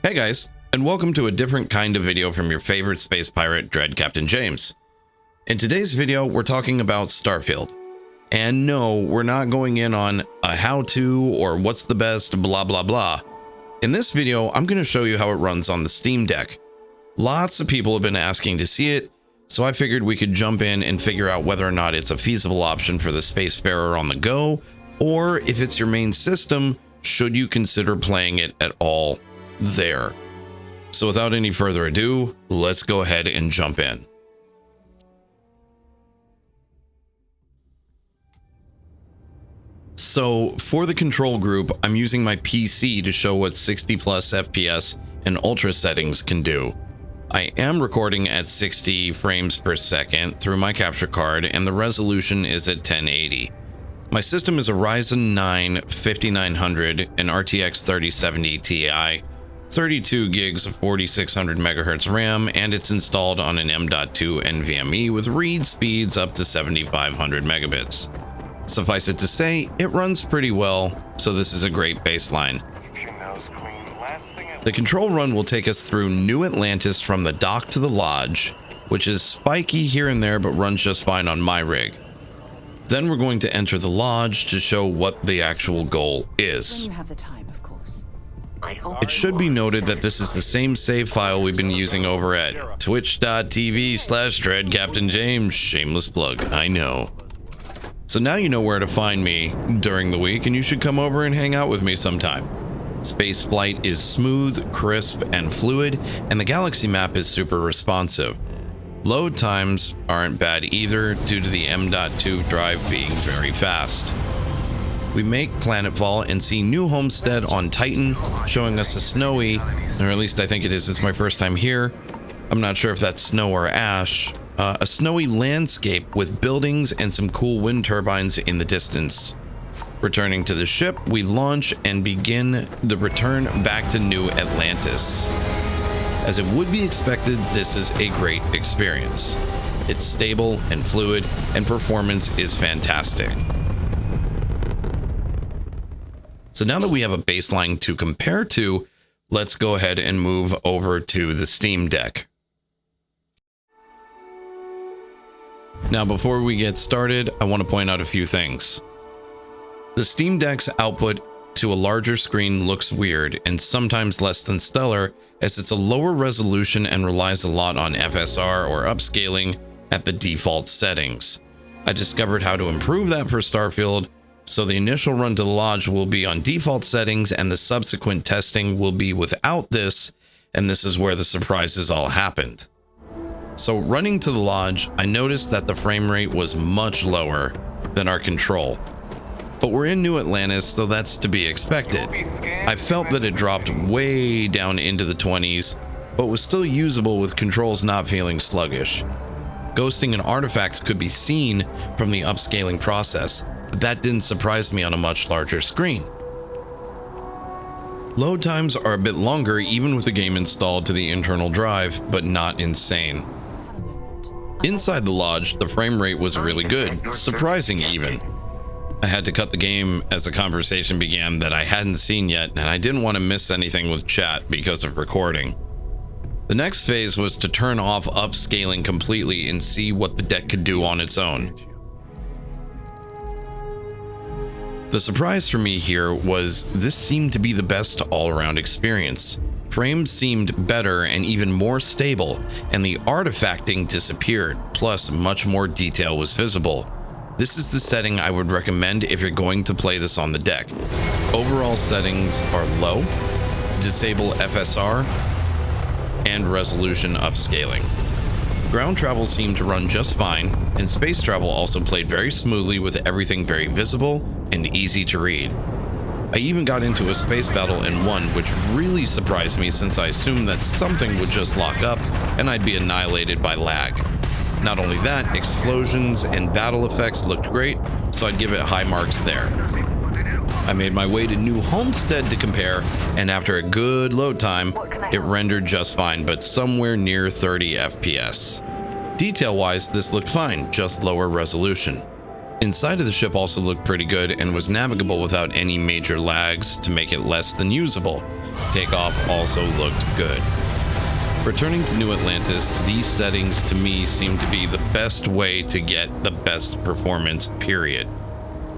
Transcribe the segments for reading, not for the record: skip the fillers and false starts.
Hey guys, and welcome to a different kind of video from your favorite space pirate, Dread Captain James. In today's video, we're talking about Starfield. And no, we're not going in on a how-to or what's the best blah blah blah. In this video, I'm going to show you how it runs on the Steam Deck. Lots of people have been asking to see it, so I figured we could jump in and figure out whether or not it's a feasible option for the spacefarer on the go, or if it's your main system, should you consider playing it at all there. So without any further ado, let's go ahead and jump in. So for the control group, I'm using my PC to show what 60 plus FPS and ultra settings can do. I am recording at 60 frames per second through my capture card, and the resolution is at 1080. My system is a Ryzen 9 5900 and RTX 3070 Ti, 32 gigs of 4600 MHz RAM, and it's installed on an M.2 NVMe with read speeds up to 7500 megabits. Suffice it to say, it runs pretty well, so this is a great baseline. The control run will take us through New Atlantis from the dock to the lodge, which is spiky here and there but runs just fine on my rig. Then we're going to enter the lodge to show what the actual goal is. When you have the time, of course. It should be noted that this is the same save file we've been using over at twitch.tv/DreadCaptainJames. Shameless plug, I know. So now you know where to find me during the week, and you should come over and hang out with me sometime. Space flight is smooth, crisp, and fluid, and the galaxy map is super responsive. Load times aren't bad either due to the M.2 drive being very fast. We make planetfall and see New Homestead on Titan, showing us a snowy, or at least I think it is, it's my first time here. I'm not sure if that's snow or ash. A snowy landscape with buildings and some cool wind turbines in the distance. Returning to the ship, we launch and begin the return back to New Atlantis. As it would be expected, this is a great experience. It's stable and fluid, and performance is fantastic. So now that we have a baseline to compare to, let's go ahead and move over to the Steam Deck. Now, before we get started, I want to point out a few things. The Steam Deck's output to a larger screen looks weird and sometimes less than stellar, as it's a lower resolution and relies a lot on FSR or upscaling at the default settings. I discovered how to improve that for Starfield, so the initial run to the lodge will be on default settings and the subsequent testing will be without this, and this is where the surprises all happened. So running to the lodge, I noticed that the frame rate was much lower than our control. But we're in New Atlantis, so that's to be expected. I felt that it dropped way down into the 20s, but was still usable with controls not feeling sluggish. Ghosting and artifacts could be seen from the upscaling process, but that didn't surprise me on a much larger screen. Load times are a bit longer even with the game installed to the internal drive, but not insane. Inside the lodge, the frame rate was really good, surprising even. I had to cut the game as a conversation began that I hadn't seen yet, and I didn't want to miss anything with chat because of recording. The next phase was to turn off upscaling completely and see what the deck could do on its own. The surprise for me here was this seemed to be the best all-around experience. Frames seemed better and even more stable, and the artifacting disappeared, plus much more detail was visible. This is the setting I would recommend if you're going to play this on the deck. Overall settings are low, disable FSR, and resolution upscaling. Ground travel seemed to run just fine, and space travel also played very smoothly with everything very visible and easy to read. I even got into a space battle and won, which really surprised me since I assumed that something would just lock up and I'd be annihilated by lag. Not only that, explosions and battle effects looked great, so I'd give it high marks there. I made my way to New Homestead to compare, and after a good load time, it rendered just fine, but somewhere near 30 FPS. Detail-wise, this looked fine, just lower resolution. Inside of the ship also looked pretty good and was navigable without any major lags to make it less than usable. Takeoff also looked good. Returning to New Atlantis, these settings to me seem to be the best way to get the best performance, period.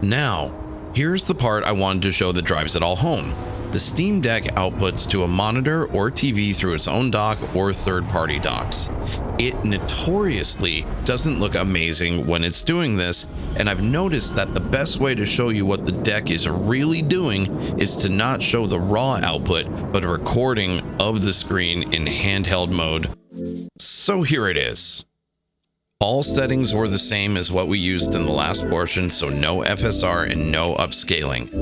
Now, here's the part I wanted to show that drives it all home. The Steam Deck outputs to a monitor or TV through its own dock or third-party docks. It notoriously doesn't look amazing when it's doing this, and I've noticed that the best way to show you what the deck is really doing is to not show the raw output, but a recording of the screen in handheld mode. So here it is. All settings were the same as what we used in the last portion, so no FSR and no upscaling.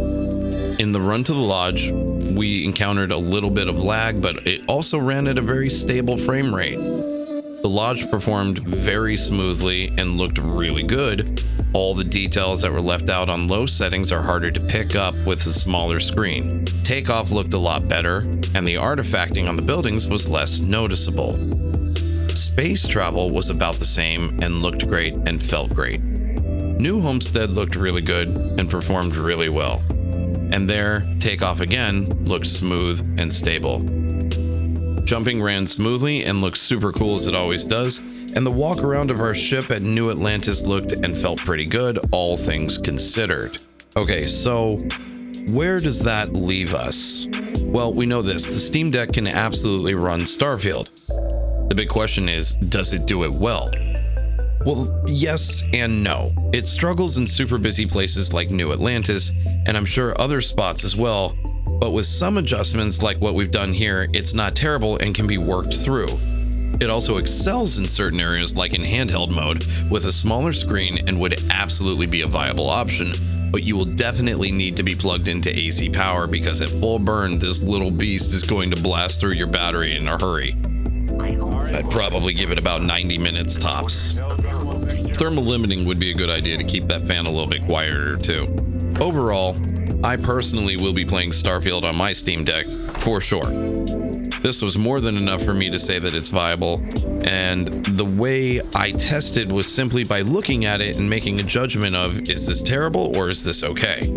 In the run to the lodge, we encountered a little bit of lag, but it also ran at a very stable frame rate. The lodge performed very smoothly and looked really good. All the details that were left out on low settings are harder to pick up with a smaller screen. Takeoff looked a lot better, and the artifacting on the buildings was less noticeable. Space travel was about the same and looked great and felt great. New Homestead looked really good and performed really well. And there, takeoff again looked smooth and stable. Jumping ran smoothly and looked super cool as it always does, and the walk around of our ship at New Atlantis looked and felt pretty good, all things considered. Okay, so where does that leave us? Well, we know this, the Steam Deck can absolutely run Starfield. The big question is, does it do it well? Well, yes and no. It struggles in super busy places like New Atlantis, and I'm sure other spots as well, but with some adjustments like what we've done here, it's not terrible and can be worked through. It also excels in certain areas like in handheld mode with a smaller screen and would absolutely be a viable option, but you will definitely need to be plugged into AC power because at full burn, this little beast is going to blast through your battery in a hurry. I'd probably give it about 90 minutes tops. Thermal limiting would be a good idea to keep that fan a little bit quieter too. Overall, I personally will be playing Starfield on my Steam Deck for sure. This was more than enough for me to say that it's viable, and the way I tested was simply by looking at it and making a judgment of, is this terrible or is this okay?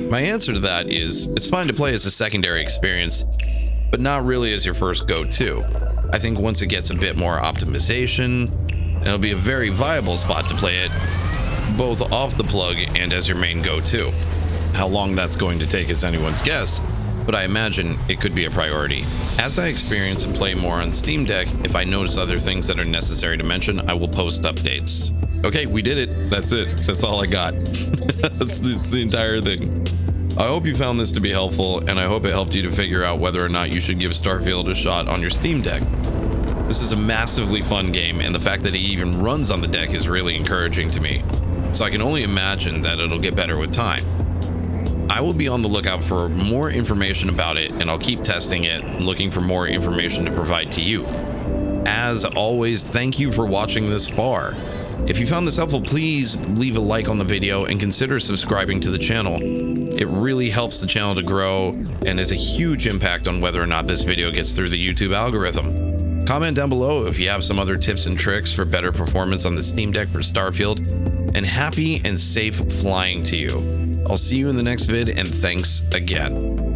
My answer to that is, it's fine to play as a secondary experience, but not really as your first go-to. I think once it gets a bit more optimization, it'll be a very viable spot to play it, both off the plug and as your main go-to. How long that's going to take is anyone's guess, but I imagine it could be a priority. As I experience and play more on Steam Deck, if I notice other things that are necessary to mention, I will post updates. Okay, we did it. That's it. That's all I got. That's the entire thing. I hope you found this to be helpful, and I hope it helped you to figure out whether or not you should give Starfield a shot on your Steam Deck. This is a massively fun game, and the fact that it even runs on the deck is really encouraging to me. So I can only imagine that it'll get better with time. I will be on the lookout for more information about it, and I'll keep testing it, looking for more information to provide to you. As always, thank you for watching this far. If you found this helpful, please leave a like on the video and consider subscribing to the channel. It really helps the channel to grow and has a huge impact on whether or not this video gets through the YouTube algorithm. Comment down below if you have some other tips and tricks for better performance on the Steam Deck for Starfield, and happy and safe flying to you. I'll see you in the next vid, and thanks again.